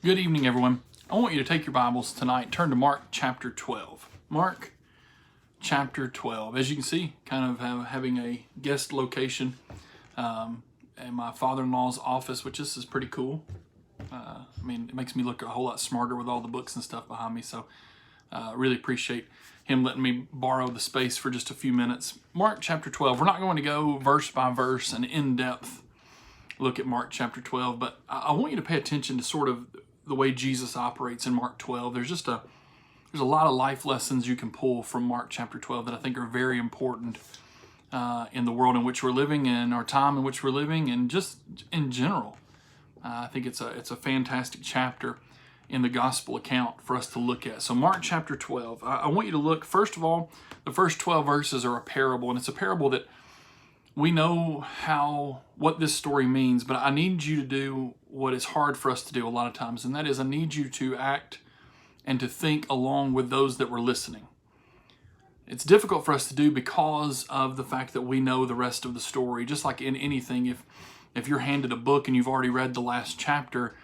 Good evening, everyone. I want you to take your Bibles tonight, turn to Mark chapter 12. Mark chapter 12. As you can see, kind of having a guest location in my father-in-law's office, which this is pretty cool. It makes me look a whole lot smarter with all the books and stuff behind me, so really appreciate him letting me borrow the space for just a few minutes. Mark chapter 12. We're not going to go verse by verse and in-depth look at Mark chapter 12, but I want you to pay attention to sort of the way Jesus operates in Mark 12. There's a lot of life lessons you can pull from Mark chapter 12 that I think are very important in the world in which we're living, and our time in which we're living, and just in general. I think it's a fantastic chapter in the gospel account for us to look at. So Mark chapter 12, I want you to look, first of all, the first 12 verses are a parable, and it's a parable that we know what this story means, but I need you to do what is hard for us to do a lot of times, and that is I need you to act and to think along with those that were listening. It's difficult for us to do because of the fact that we know the rest of the story. Just like in anything, if you're handed a book and you've already read the last chapter,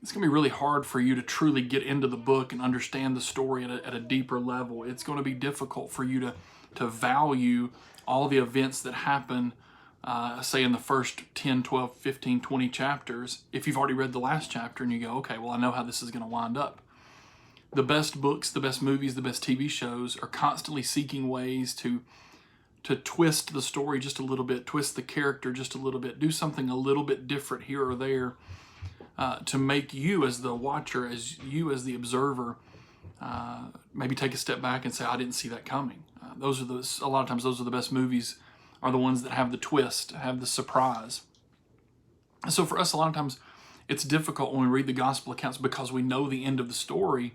it's going to be really hard for you to truly get into the book and understand the story at a deeper level. It's going to be difficult for you to value all the events that happen, say in the first 10, 12, 15, 20 chapters, if you've already read the last chapter and you go, okay, well, I know how this is going to wind up. The best books, the best movies, the best TV shows are constantly seeking ways to twist the story just a little bit, twist the character just a little bit, do something a little bit different here or there to make you as the watcher, as you as the observer, maybe take a step back and say, I didn't see that coming. A lot of times those are the best movies, are the ones that have the twist, have the surprise. So for us, a lot of times it's difficult when we read the gospel accounts because we know the end of the story.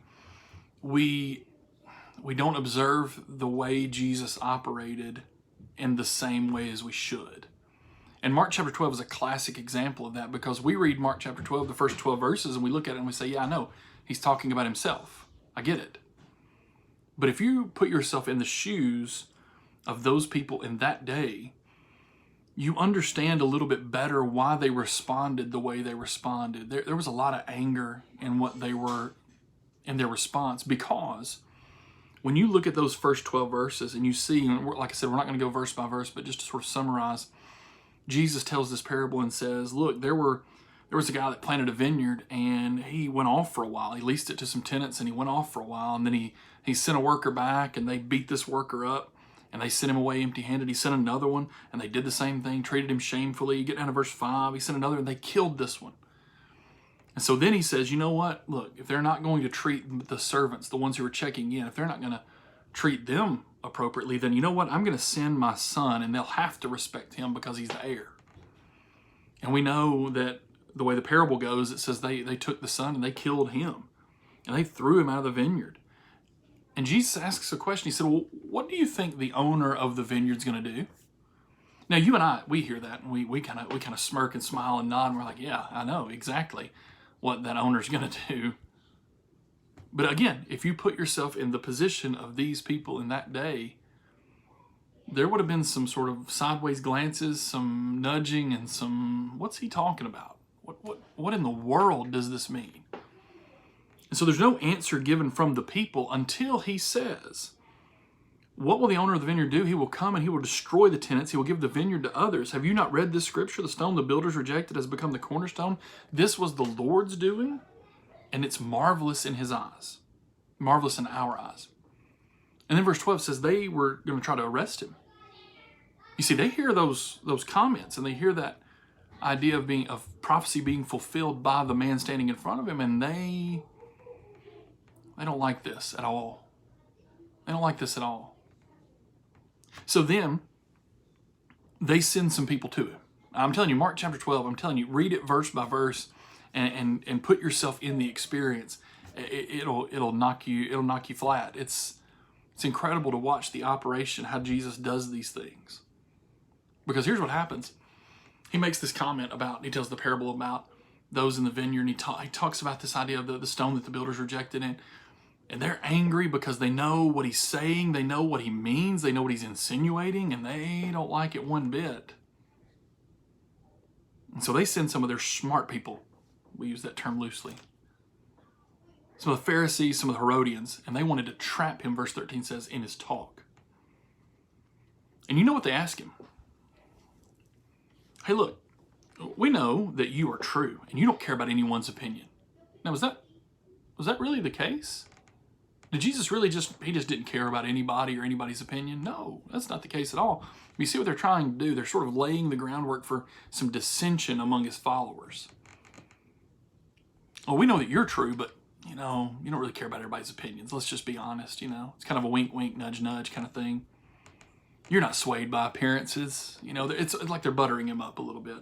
We don't observe the way Jesus operated in the same way as we should. And Mark chapter 12 is a classic example of that, because we read Mark chapter 12, the first 12 verses, and we look at it and we say, yeah, I know, he's talking about himself. I get it. But if you put yourself in the shoes of those people in that day, you understand a little bit better why they responded the way they responded. There was a lot of anger in what they were, in their response, because when you look at those first 12 verses and you see, and like I said, we're not going to go verse by verse, but just to sort of summarize, Jesus tells this parable and says, look, there was a guy that planted a vineyard, and he went off for a while. He leased it to some tenants, and he went off for a while, and then he sent a worker back, and they beat this worker up, and they sent him away empty-handed. He sent another one, and they did the same thing, treated him shamefully. You get down to verse 5, he sent another, and they killed this one. And so then he says, you know what? Look, if they're not going to treat the servants, the ones who are checking in, if they're not going to treat them appropriately, then you know what? I'm going to send my son, and they'll have to respect him because he's the heir. And we know that the way the parable goes, it says they took the son and they killed him, and they threw him out of the vineyard. And Jesus asks a question. He said, well, what do you think the owner of the vineyard's going to do? Now, you and I, we hear that, and we kind of smirk and smile and nod, and we're like, yeah, I know exactly what that owner's going to do. But again, if you put yourself in the position of these people in that day, there would have been some sort of sideways glances, some nudging, and some, what's he talking about? What in the world does this mean? And so there's no answer given from the people until he says, what will the owner of the vineyard do? He will come and he will destroy the tenants. He will give the vineyard to others. Have you not read this scripture? The stone the builders rejected has become the cornerstone. This was the Lord's doing, and it's marvelous in his eyes, marvelous in our eyes. And then verse 12 says they were going to try to arrest him. You see, they hear those comments, and they hear that idea of prophecy being fulfilled by the man standing in front of him, and they don't like this at all. They don't like this at all. So then they send some people to him. I'm telling you, Mark chapter 12, I'm telling you, read it verse by verse and put yourself in the experience. It'll knock you flat. It's incredible to watch the operation, how Jesus does these things. Because here's what happens. He makes this comment he tells the parable about those in the vineyard, and he talks about this idea of the stone that the builders rejected, and they're angry because they know what he's saying, they know what he means, they know what he's insinuating, and they don't like it one bit. And so they send some of their smart people, we use that term loosely, some of the Pharisees, some of the Herodians, and they wanted to trap him, verse 13 says, in his talk. And you know what they ask him? Hey, look, we know that you are true and you don't care about anyone's opinion. Now, was that really the case? Did Jesus really just didn't care about anybody or anybody's opinion? No, that's not the case at all. You see what they're trying to do? They're sort of laying the groundwork for some dissension among his followers. Well, we know that you're true, but you don't really care about everybody's opinions. Let's just be honest, It's kind of a wink, wink, nudge, nudge kind of thing. You're not swayed by appearances. It's like they're buttering him up a little bit.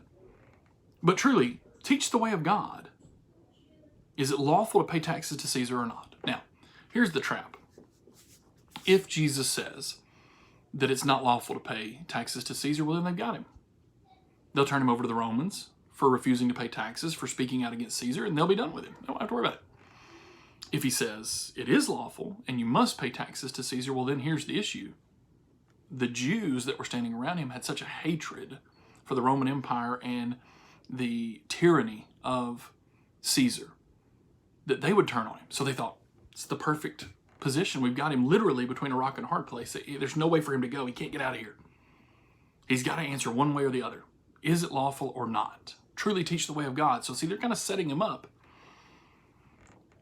But truly, teach the way of God. Is it lawful to pay taxes to Caesar or not? Now, here's the trap. If Jesus says that it's not lawful to pay taxes to Caesar, well, then they've got him. They'll turn him over to the Romans for refusing to pay taxes, for speaking out against Caesar, and they'll be done with him. They don't have to worry about it. If he says it is lawful and you must pay taxes to Caesar, well, then here's the issue. The Jews that were standing around him had such a hatred for the Roman Empire and the tyranny of Caesar that they would turn on him. So they thought, it's the perfect position. We've got him literally between a rock and a hard place. There's no way for him to go. He can't get out of here. He's got to answer one way or the other. Is it lawful or not? Truly teach the way of God. So see, they're kind of setting him up.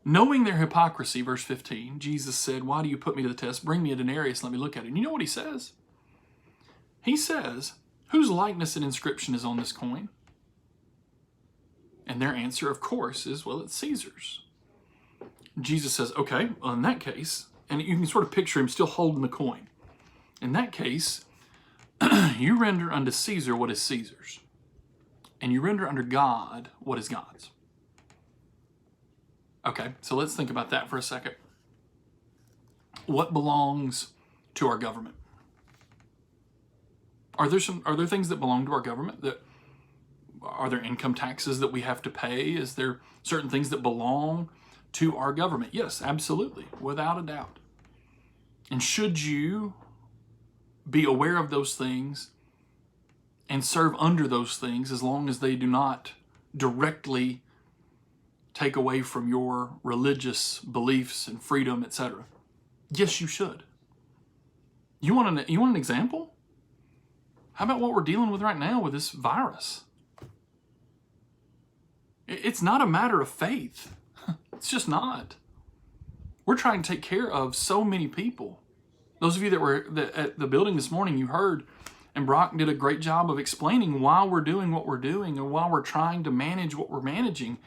Knowing their hypocrisy, verse 15, Jesus said, why do you put me to the test? Bring me a denarius, let me look at it. And you know what he says? He says, whose likeness and inscription is on this coin? And their answer, of course, is, well, it's Caesar's. Jesus says, okay, well, in that case, and you can sort of picture him still holding the coin. In that case, you render unto Caesar what is Caesar's, and you render unto God what is God's. Okay, so let's think about that for a second. What belongs to our government? Are there things that belong to our government? Are there income taxes that we have to pay? Is there certain things that belong to our government? Yes, absolutely, without a doubt. And should you be aware of those things and serve under those things as long as they do not directly take away from your religious beliefs and freedom, etc.? Yes, you should. You want an example? How about what we're dealing with right now with this virus? It's not a matter of faith. It's just not. We're trying to take care of so many people. Those of you that were at the building this morning, you heard, and Brock did a great job of explaining why we're doing what we're doing and why we're trying to manage what we're managing.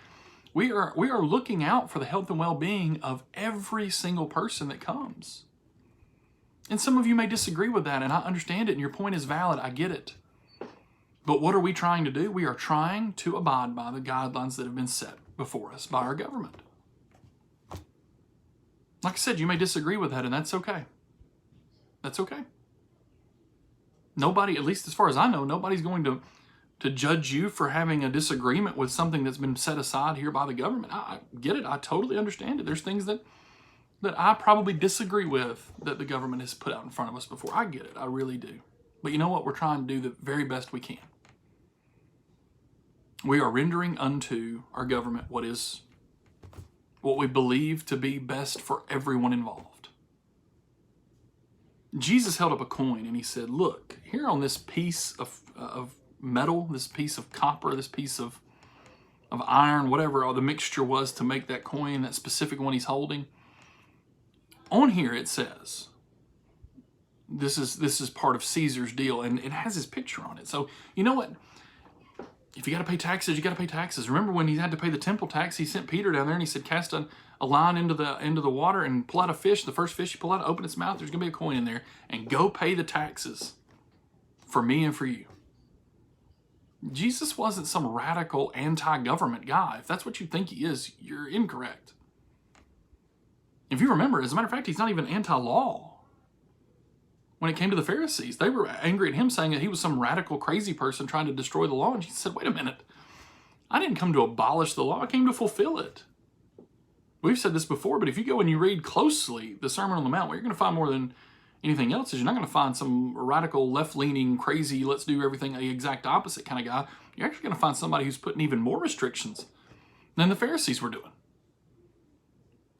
We are looking out for the health and well-being of every single person that comes. And some of you may disagree with that, and I understand it, and your point is valid. I get it. But what are we trying to do? We are trying to abide by the guidelines that have been set before us by our government. Like I said, you may disagree with that, and that's okay. That's okay. Nobody, at least as far as I know, nobody's going to judge you for having a disagreement with something that's been set aside here by the government. I get it. I totally understand it. There's things that I probably disagree with that the government has put out in front of us before. I get it. I really do. But you know what? We're trying to do the very best we can. We are rendering unto our government what we believe to be best for everyone involved. Jesus held up a coin and he said, look, here on this piece of metal, this piece of copper, this piece of iron, whatever the mixture was to make that coin, that specific one he's holding, on here it says, this is part of Caesar's deal, and it has his picture on it. So you know what? If you got to pay taxes, you got to pay taxes. Remember when he had to pay the temple tax, he sent Peter down there and he said, cast a line into the water and pull out a fish. The first fish you pull out, open its mouth, there's going to be a coin in there, and go pay the taxes for me and for you. Jesus wasn't some radical anti-government guy. If that's what you think he is, you're incorrect. If you remember, as a matter of fact, he's not even anti-law. When it came to the Pharisees, they were angry at him, saying that he was some radical, crazy person trying to destroy the law. And Jesus said, wait a minute. I didn't come to abolish the law. I came to fulfill it. We've said this before, but if you go and you read closely the Sermon on the Mount, what you're going to find more than anything else is you're not going to find some radical, left-leaning, crazy, let's do everything the exact opposite kind of guy. You're actually going to find somebody who's putting even more restrictions than the Pharisees were doing.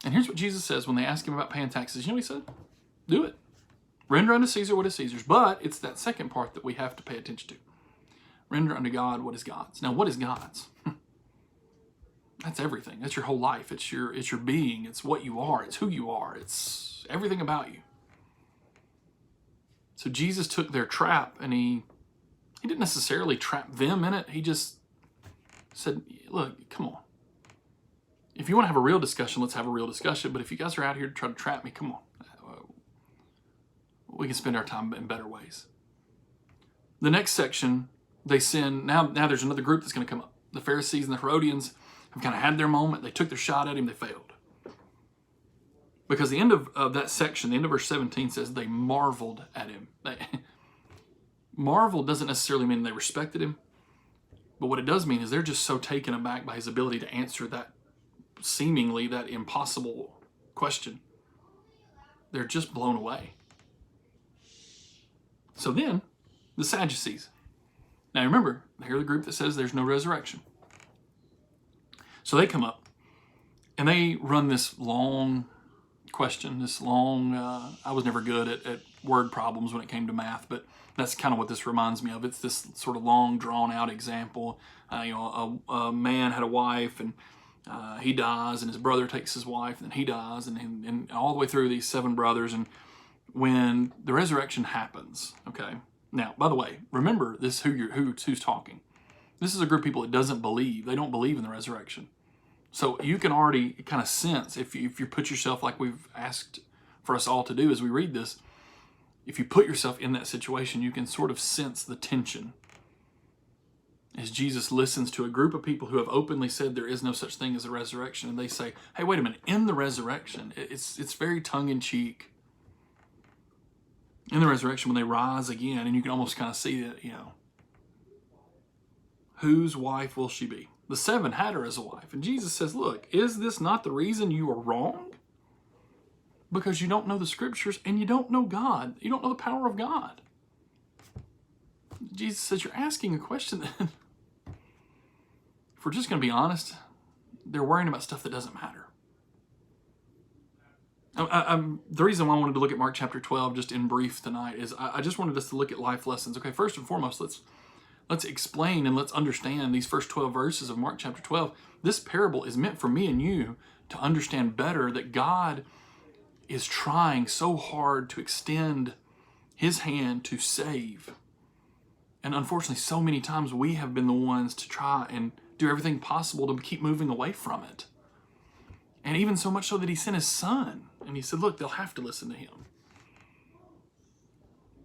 And here's what Jesus says when they ask him about paying taxes. You know what he said? Do it. Render unto Caesar what is Caesar's. But it's that second part that we have to pay attention to. Render unto God what is God's. Now, what is God's? That's everything. That's your whole life. It's your being. It's what you are. It's who you are. It's everything about you. So Jesus took their trap, and he didn't necessarily trap them in it. He just said, look, come on. If you want to have a real discussion, let's have a real discussion. But if you guys are out here to try to trap me, come on. We can spend our time in better ways. The next section, they sin. Now there's another group that's going to come up. The Pharisees and the Herodians have kind of had their moment. They took their shot at him. They failed. Because the end of that section, the end of verse 17 says they marveled at him. Marvel doesn't necessarily mean they respected him. But what it does mean is they're just so taken aback by his ability to answer that seemingly that impossible question. They're just blown away. So then, the Sadducees. Now remember, they're the group that says there's no resurrection. So they come up, and they run this long question, this long, I was never good at word problems when it came to math, but that's kind of what this reminds me of. It's this sort of long, drawn-out example. A man had a wife, and he dies, and his brother takes his wife, and then he dies, and all the way through these 7 brothers, and when the resurrection happens, okay? Now, by the way, remember this: who's talking. This is a group of people that doesn't believe. They don't believe in the resurrection. So you can already kind of sense, if you put yourself like we've asked for us all to do as we read this, if you put yourself in that situation, you can sort of sense the tension as Jesus listens to a group of people who have openly said there is no such thing as a resurrection, and they say, hey, wait a minute, in the resurrection, it's very tongue-in-cheek. In the resurrection, when they rise again, and you can almost kind of see that, whose wife will she be? The 7 had her as a wife. And Jesus says, look, is this not the reason you are wrong? Because you don't know the scriptures and you don't know God. You don't know the power of God. Jesus says, you're asking a question that, if we're just going to be honest, they're worrying about stuff that doesn't matter. The reason why I wanted to look at Mark chapter 12 just in brief tonight is I just wanted us to look at life lessons. Okay, first and foremost, let's explain and let's understand these first 12 verses of Mark chapter 12. This parable is meant for me and you to understand better that God is trying so hard to extend his hand to save. And unfortunately, so many times we have been the ones to try and do everything possible to keep moving away from it. And even so much so that he sent his son. And he said, look, they'll have to listen to him.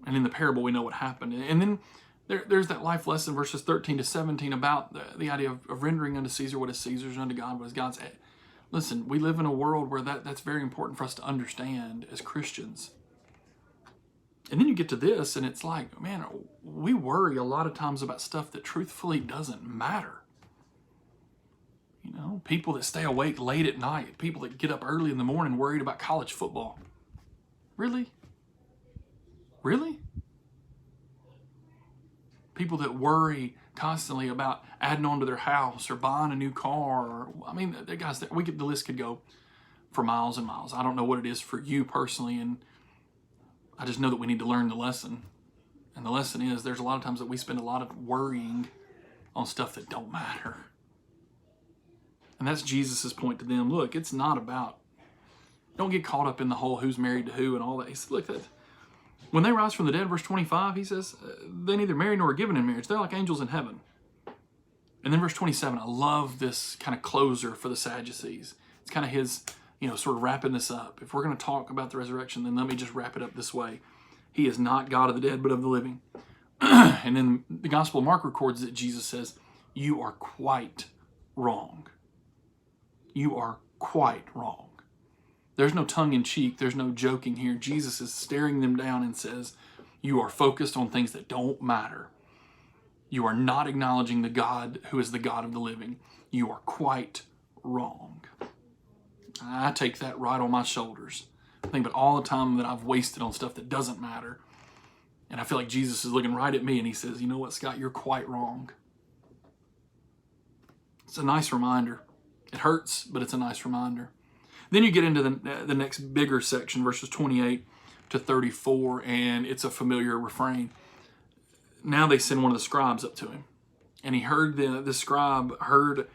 And in the parable, we know what happened. And then there's that life lesson, verses 13 to 17, about the idea of rendering unto Caesar what is Caesar's, and unto God what is God's. Listen, we live in a world where that's very important for us to understand as Christians. And then you get to this, and it's like, man, we worry a lot of times about stuff that truthfully doesn't matter. People that stay awake late at night, people that get up early in the morning worried about college football. Really? Really? People that worry constantly about adding on to their house or buying a new car. Guys, the list could go for miles and miles. I don't know what it is for you personally, and I just know that we need to learn the lesson. And the lesson is there's a lot of times that we spend a lot of worrying on stuff that don't matter. And that's Jesus' point to them. Look, it's not about, don't get caught up in the whole who's married to who and all that. He said, look, when they rise from the dead, verse 25, he says, they neither marry nor are given in marriage. They're like angels in heaven. And then verse 27, I love this kind of closer for the Sadducees. It's kind of his, sort of wrapping this up. If we're going to talk about the resurrection, then let me just wrap it up this way. He is not God of the dead, but of the living. And then the Gospel of Mark records that Jesus says, you are quite wrong. You are quite wrong. There's no tongue-in-cheek. There's no joking here. Jesus is staring them down and says, you are focused on things that don't matter. You are not acknowledging the God who is the God of the living. You are quite wrong. I take that right on my shoulders. I think about all the time that I've wasted on stuff that doesn't matter. And I feel like Jesus is looking right at me and he says, you know what, Scott, you're quite wrong. It's a nice reminder. It hurts, but it's a nice reminder. Then you get into the next bigger section, verses 28 to 34, and it's a familiar refrain. Now they send one of the scribes up to him. And he heard the scribe heard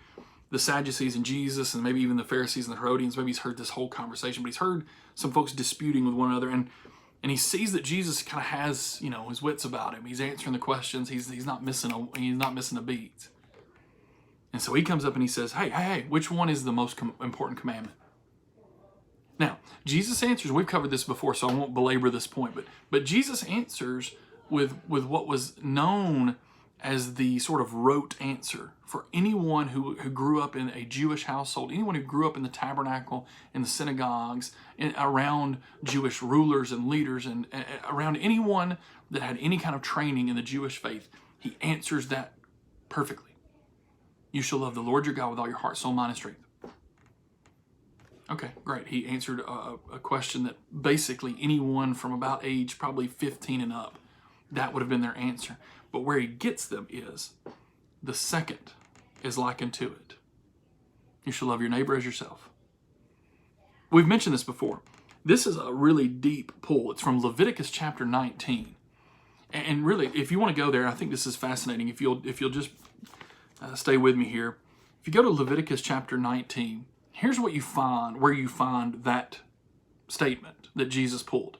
the Sadducees and Jesus, and maybe even the Pharisees and the Herodians. Maybe he's heard this whole conversation, but he's heard some folks disputing with one another. And he sees that Jesus kind of has, his wits about him. He's answering the questions. He's not missing a beat. And so he comes up and he says, hey, which one is the most important commandment? Now, Jesus answers, we've covered this before, so I won't belabor this point, but Jesus answers with what was known as the sort of rote answer for anyone who grew up in a Jewish household, anyone who grew up in the tabernacle, in the synagogues, around Jewish rulers and leaders, and around anyone that had any kind of training in the Jewish faith. He answers that perfectly. You shall love the Lord your God with all your heart, soul, mind, and strength. Okay, great. He answered a question that basically anyone from about age probably 15 and up, that would have been their answer. But where he gets them is the second is likened to it. You shall love your neighbor as yourself. We've mentioned this before. This is a really deep pull. It's from Leviticus chapter 19. And really, if you want to go there, I think this is fascinating. If you'll just stay with me here. If you go to Leviticus chapter 19, here's what you find, where you find that statement that Jesus pulled.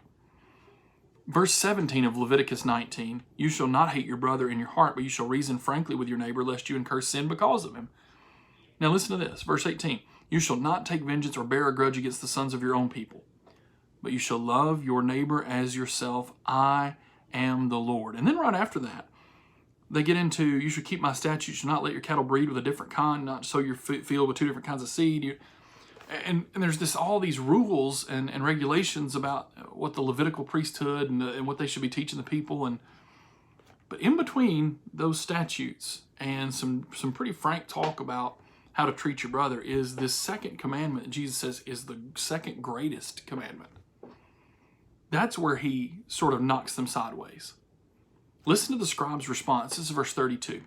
Verse 17 of Leviticus 19, you shall not hate your brother in your heart, but you shall reason frankly with your neighbor, lest you incur sin because of him. Now listen to this, verse 18, you shall not take vengeance or bear a grudge against the sons of your own people, but you shall love your neighbor as yourself. I am the Lord. And then right after that, they get into, you should keep my statutes, you should not let your cattle breed with a different kind, not sow your field with two different kinds of seed. And there's all these rules and regulations about what the Levitical priesthood and what they should be teaching the people. But in between those statutes and some pretty frank talk about how to treat your brother is this second commandment that Jesus says is the second greatest commandment. That's where he sort of knocks them sideways. Listen to the scribe's response. This is verse 32.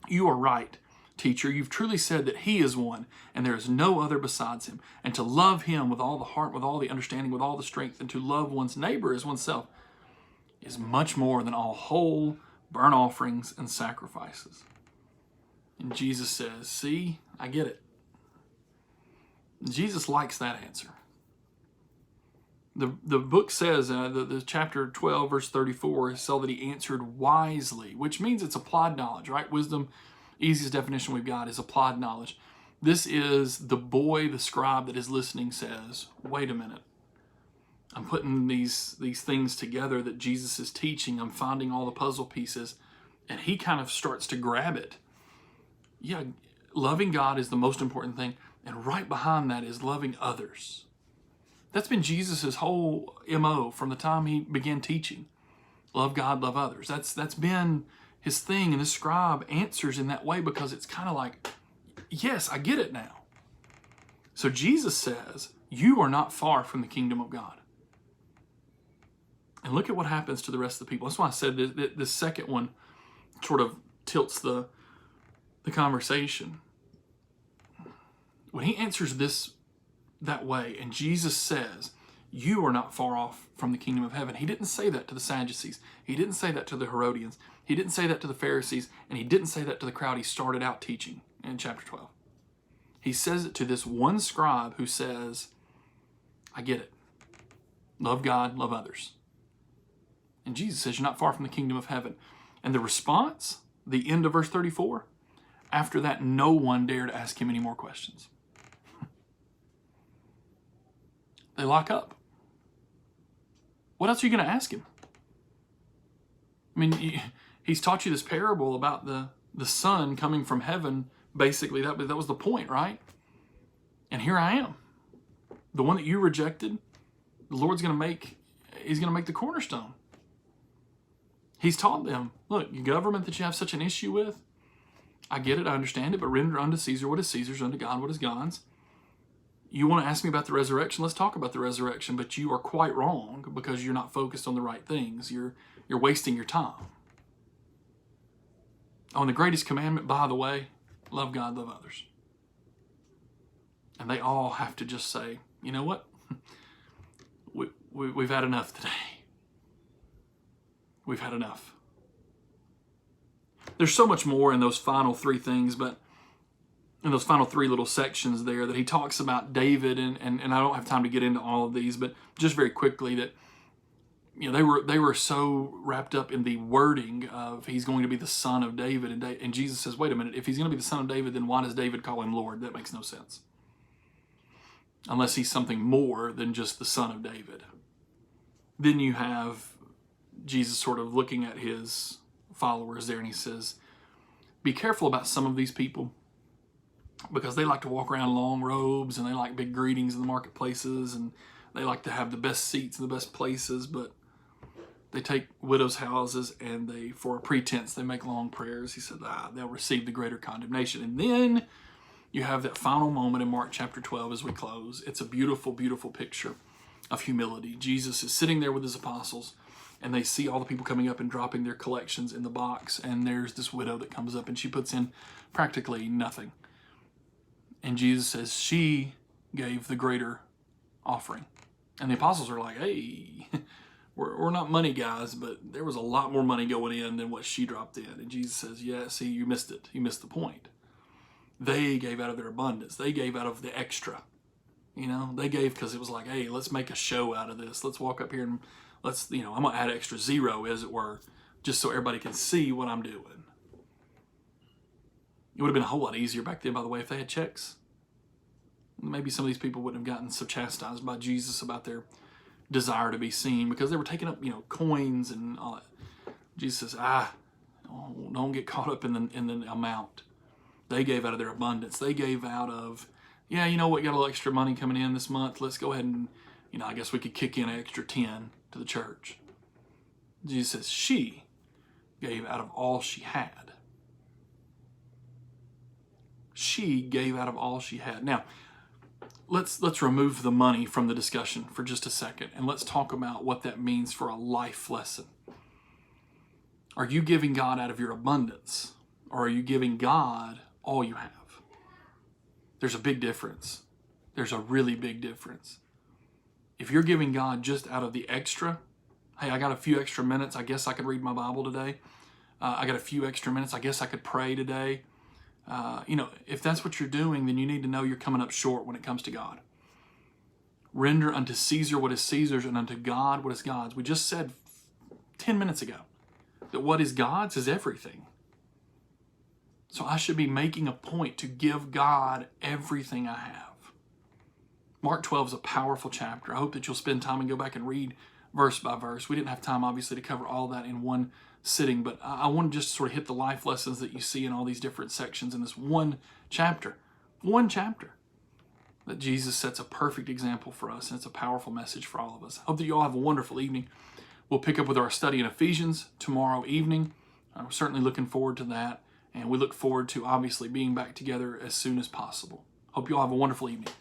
You are right, teacher. You've truly said that he is one, and there is no other besides him. And to love him with all the heart, with all the understanding, with all the strength, and to love one's neighbor as oneself is much more than all whole burnt offerings and sacrifices. And Jesus says, see, I get it. Jesus likes that answer. The book says, the chapter 12, verse 34, so that he answered wisely, which means it's applied knowledge, right? Wisdom, easiest definition we've got is applied knowledge. This is the boy, the scribe that is listening says, wait a minute. I'm putting these things together that Jesus is teaching. I'm finding all the puzzle pieces. And he kind of starts to grab it. Yeah, loving God is the most important thing. And right behind that is loving others. That's been Jesus' whole MO from the time he began teaching. Love God, love others. That's been his thing. And this scribe answers in that way because it's kind of like, yes, I get it now. So Jesus says, you are not far from the kingdom of God. And look at what happens to the rest of the people. That's why I said this second one sort of tilts the conversation. When he answers this that way, and Jesus says, you are not far off from the kingdom of heaven. He didn't say that to the Sadducees. He didn't say that to the Herodians. He didn't say that to the Pharisees. And he didn't say that to the crowd he started out teaching in chapter 12. He says it to this one scribe who says, I get it. Love God, love others. And Jesus says, you're not far from the kingdom of heaven. And the response, the end of verse 34, after that, no one dared ask him any more questions. They lock up. What else are you going to ask him? I mean, he's taught you this parable about the son coming from heaven. Basically, that was the point, right? And here I am. The one that you rejected, the Lord's going to make, he's going to make the cornerstone. He's taught them, look, your government that you have such an issue with, I get it, I understand it, but render unto Caesar what is Caesar's, unto God what is God's. You want to ask me about the resurrection? Let's talk about the resurrection, but you are quite wrong because you're not focused on the right things. You're wasting your time. Oh, and the greatest commandment, by the way, love God, love others. And they all have to just say, you know what? We've had enough today. We've had enough. There's so much more in those final three things, but in those final three little sections there that he talks about David, and I don't have time to get into all of these, but just very quickly that, you know, they were so wrapped up in the wording of he's going to be the son of David, and Jesus says, wait a minute, if he's going to be the son of David, then why does David call him Lord? That makes no sense. Unless he's something more than just the son of David. Then you have Jesus sort of looking at his followers there, and he says, be careful about some of these people, because they like to walk around in long robes, and they like big greetings in the marketplaces, and they like to have the best seats and the best places, but they take widows' houses, and they, for a pretense, they make long prayers. He said, they'll receive the greater condemnation. And then you have that final moment in Mark chapter 12 as we close. It's a beautiful, beautiful picture of humility. Jesus is sitting there with his apostles, and they see all the people coming up and dropping their collections in the box, and there's this widow that comes up, and she puts in practically nothing. And Jesus says she gave the greater offering. And the apostles are like, hey, we're not money guys, but there was a lot more money going in than what she dropped in. And Jesus says, yeah, see, you missed it. You missed the point. They gave out of their abundance. They gave out of the extra. You know, they gave because it was like, hey, let's make a show out of this. Let's walk up here and let's, you know, I'm going to add extra zero, as it were, just so everybody can see what I'm doing. It would have been a whole lot easier back then, by the way, if they had checks. Maybe some of these people wouldn't have gotten so chastised by Jesus about their desire to be seen, because they were taking up, you know, coins and all that. Jesus says, don't get caught up in the amount. They gave out of their abundance. They gave out of, yeah, you know what, got a little extra money coming in this month. Let's go ahead and, you know, I guess we could kick in an extra 10 to the church. Jesus says she gave out of all she had. She gave out of all she had. Now, let's remove the money from the discussion for just a second, and let's talk about what that means for a life lesson. Are you giving God out of your abundance, or are you giving God all you have? There's a big difference. There's a really big difference. If you're giving God just out of the extra, hey, I got a few extra minutes, I guess I could read my Bible today. I got a few extra minutes, I guess I could pray today. You know, if that's what you're doing, then you need to know you're coming up short when it comes to God. Render unto Caesar what is Caesar's, and unto God what is God's. We just said 10 minutes ago that what is God's is everything. So I should be making a point to give God everything I have. Mark 12 is a powerful chapter. I hope that you'll spend time and go back and read verse by verse. We didn't have time, obviously, to cover all that in one sitting, but I want to just sort of hit the life lessons that you see in all these different sections in this one chapter. One chapter that Jesus sets a perfect example for us, and it's a powerful message for all of us. I hope that you all have a wonderful evening. We'll pick up with our study in Ephesians tomorrow evening. I'm certainly looking forward to that, and we look forward to obviously being back together as soon as possible. Hope you all have a wonderful evening.